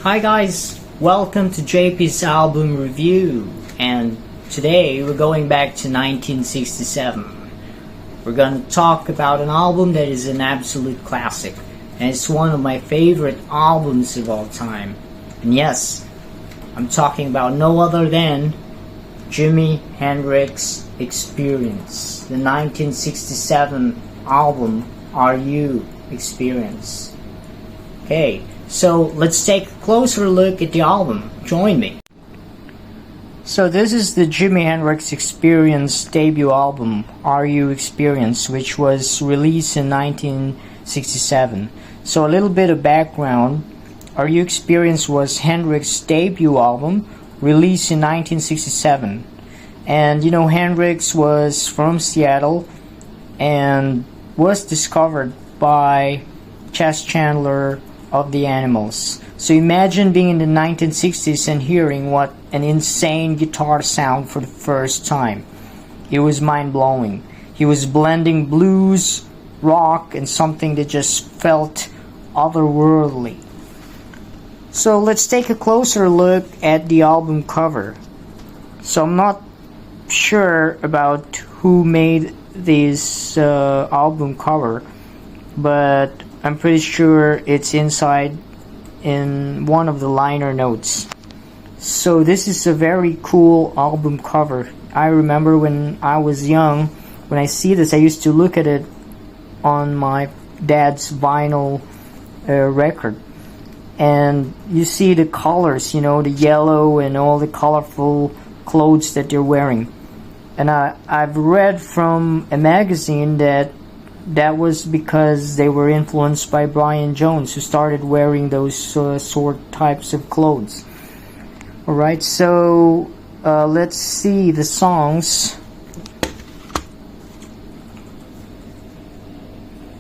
Hi guys, welcome to JP's album review, and today we're going back to 1967. We're going to talk about an album that is an absolute classic, and it's one of my favorite albums of all time. And yes, I'm talking about no other than Jimi Hendrix Experience, the 1967 album Are You Experience. Okay, so let's take a closer look at the album. Join me. So this is the Jimi Hendrix Experience debut album, Are You Experience, which was released in 1967. So a little bit of background. Are You Experience was Hendrix's debut album, released in 1967. And you know, Hendrix was from Seattle and was discovered by Chas Chandler of the Animals. So imagine being in the 1960s and hearing what an insane guitar sound for the first time. It was mind-blowing. He was blending blues, rock, and something that just felt otherworldly. So let's take a closer look at the album cover. So I'm not sure about who made this album cover, but I'm pretty sure it's inside in one of the liner notes. So this is a very cool album cover. I remember when I was young, when I see this, I used to look at it on my dad's vinyl record. And you see the colors, you know, the yellow and all the colorful clothes that they're wearing. And I've read from a magazine that was because they were influenced by Brian Jones, who started wearing those sort types of clothes. Alright, so let's see the songs.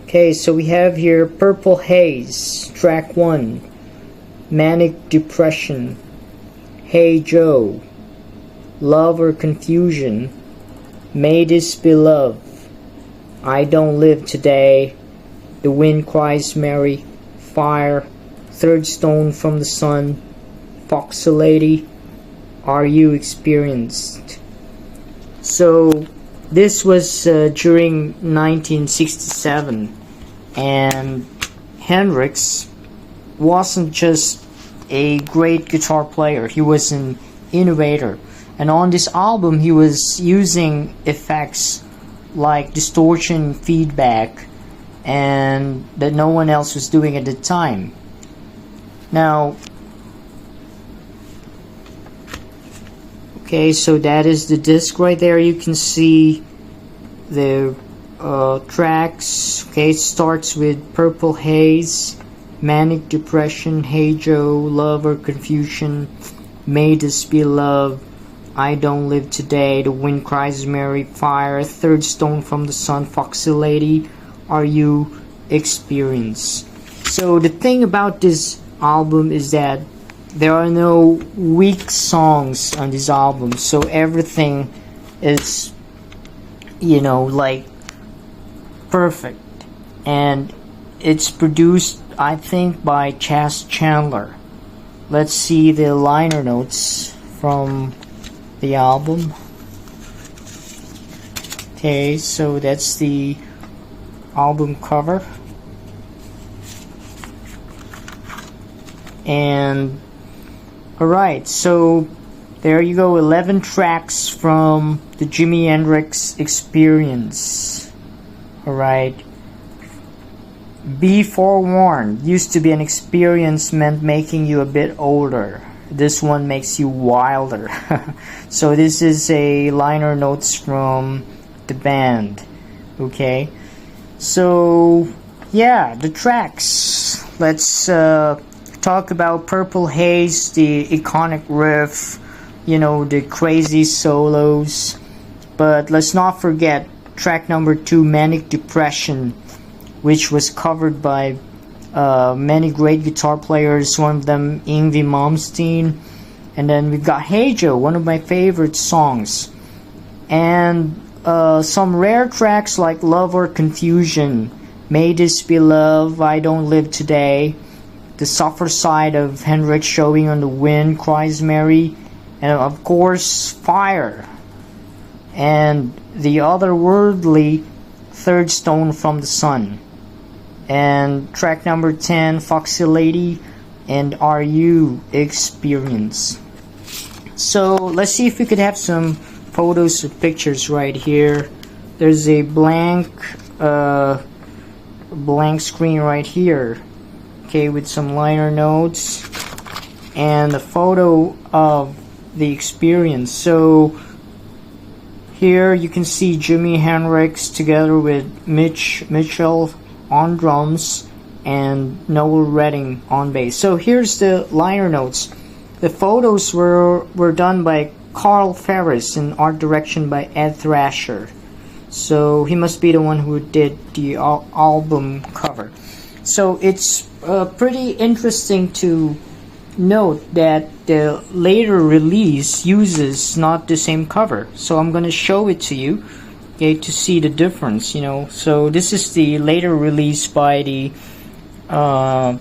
Okay, so we have here Purple Haze, track 1, Manic Depression, Hey Joe, Love or Confusion, May This Be Love, I Don't Live Today, The Wind Cries Mary, Fire, Third Stone from the Sun, Foxy Lady, Are You Experienced? So this was during 1967, and Hendrix wasn't just a great guitar player, he was an innovator. And on this album he was using effects like distortion, feedback, and that no one else was doing at the time. Now, okay, so that is the disc right there. You can see the tracks. Okay, it starts with Purple Haze, Manic Depression, Hey Joe, Love or Confusion, May This Be Love, I Don't Live Today, The Wind Cries Mary, Fire, Third Stone from the Sun, Foxy Lady, Are You Experienced? So the thing about this album is that there are no weak songs on this album, so everything is, you know, like perfect. And it's produced, I think, by Chas Chandler. Let's see the liner notes from the album. Okay, so that's the album cover, and alright, so there you go, 11 tracks from the Jimi Hendrix Experience. Alright, be forewarned, used to be an experience meant making you a bit older. This one makes you wilder. So this is a liner notes from the band. Okay, so yeah, the tracks. Let's talk about Purple Haze, the iconic riff, you know, the crazy solos. But let's not forget track number 2, Manic Depression, which was covered by many great guitar players, one of them Yngwie Malmsteen. And then we've got Hey Joe, one of my favorite songs, and some rare tracks like Love or Confusion, May This Be Love, I Don't Live Today, the softer side of Hendrix showing on the wind, cries Mary, and of course Fire, and the otherworldly Third Stone from the Sun, and track number 10, Foxy Lady, and Are You Experience. So let's see if we could have some photos or pictures right here. There's a blank screen right here, okay, with some liner notes and a photo of the experience. So here you can see Jimi Hendrix together with Mitchell on drums and Noel Redding on bass. So here's the liner notes. The photos were done by Carl Ferris and art direction by Ed Thrasher. So he must be the one who did the album cover. So it's pretty interesting to note that the later release uses not the same cover. So I'm going to show it to you, okay, to see the difference, you know. So this is the later release by the Jimi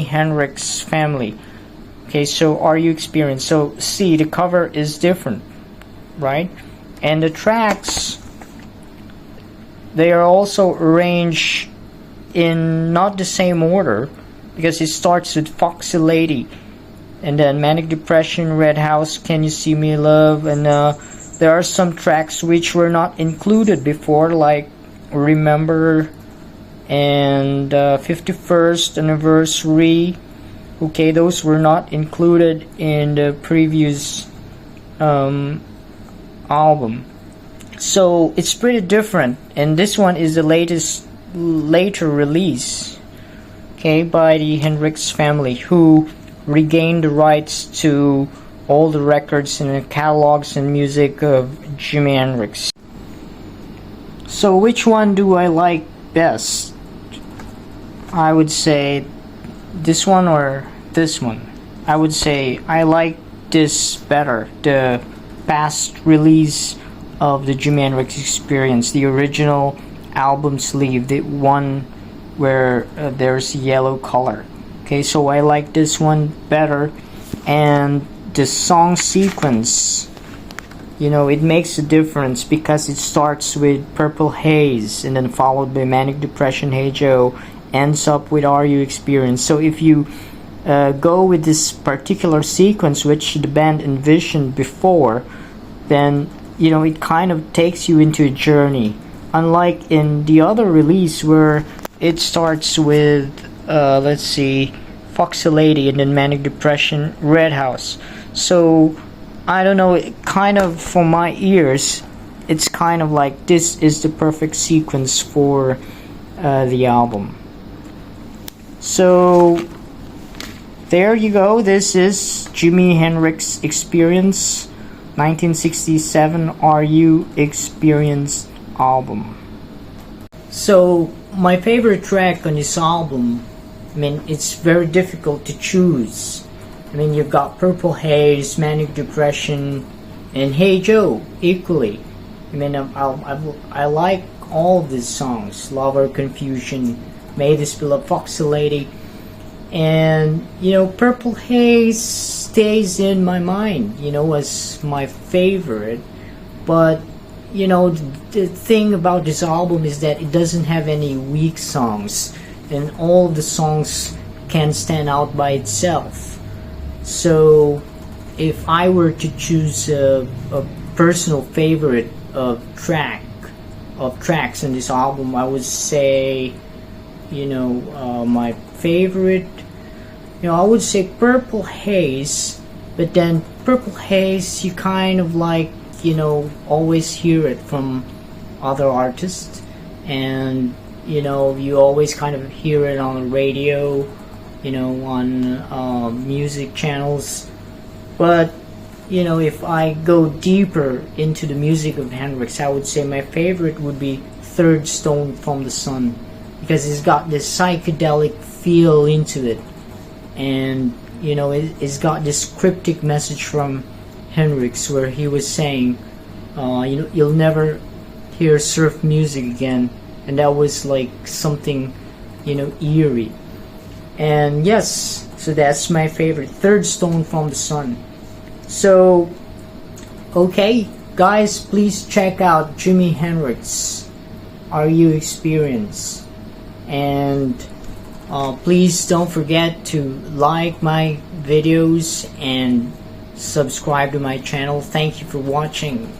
Hendrix family. Okay, so Are You Experienced? So see, the cover is different, right? And the tracks, they are also arranged in not the same order, because it starts with Foxy Lady, and then Manic Depression, Red House, Can You See Me Love, and there are some tracks which were not included before, like Remember and 51st Anniversary. Okay, those were not included in the previous album. So it's pretty different, and this one is the later release, okay, by the Hendrix family, who regained the rights to all the records and the catalogs and music of Jimi Hendrix. So which one do I like best? I would say this one or this one. I would say I like this better, the past release of the Jimi Hendrix Experience, the original album sleeve, the one where there's yellow color. Okay, so I like this one better, and the song sequence, you know, it makes a difference because it starts with Purple Haze and then followed by Manic Depression, Hey Joe, ends up with Are You Experienced. So if you go with this particular sequence which the band envisioned before, then you know it kind of takes you into a journey, unlike in the other release where it starts with let's see, Foxy Lady and then Manic Depression, Red House. So I don't know, it kind of, for my ears, it's kind of like this is the perfect sequence for the album. So there you go. This is Jimi Hendrix Experience 1967 Are You Experienced album. So my favorite track on this album, I mean, it's very difficult to choose. I mean, you've got Purple Haze, Manic Depression, and Hey Joe equally. I mean, I like all of these songs. Lover, Confusion, May This Be Love, Foxy Lady. And, you know, Purple Haze stays in my mind, you know, as my favorite. But, you know, the thing about this album is that it doesn't have any weak songs. And all the songs can stand out by itself. So, if I were to choose a personal favorite of tracks in this album, I would say, you know, my favorite, you know, I would say Purple Haze. But then Purple Haze, you kind of like, you know, always hear it from other artists, and you know, you always kind of hear it on the radio, you know, on music channels. But you know, if I go deeper into the music of Hendrix, I would say my favorite would be Third Stone from the Sun, because it's got this psychedelic feel into it, and you know, it's got this cryptic message from Hendrix where he was saying, you know, you'll never hear surf music again, and that was like something, you know, eerie. And yes, so that's my favorite, Third Stone from the Sun. So okay guys, please check out Jimi Hendrix, Are You Experienced? And please don't forget to like my videos and subscribe to my channel. Thank you for watching.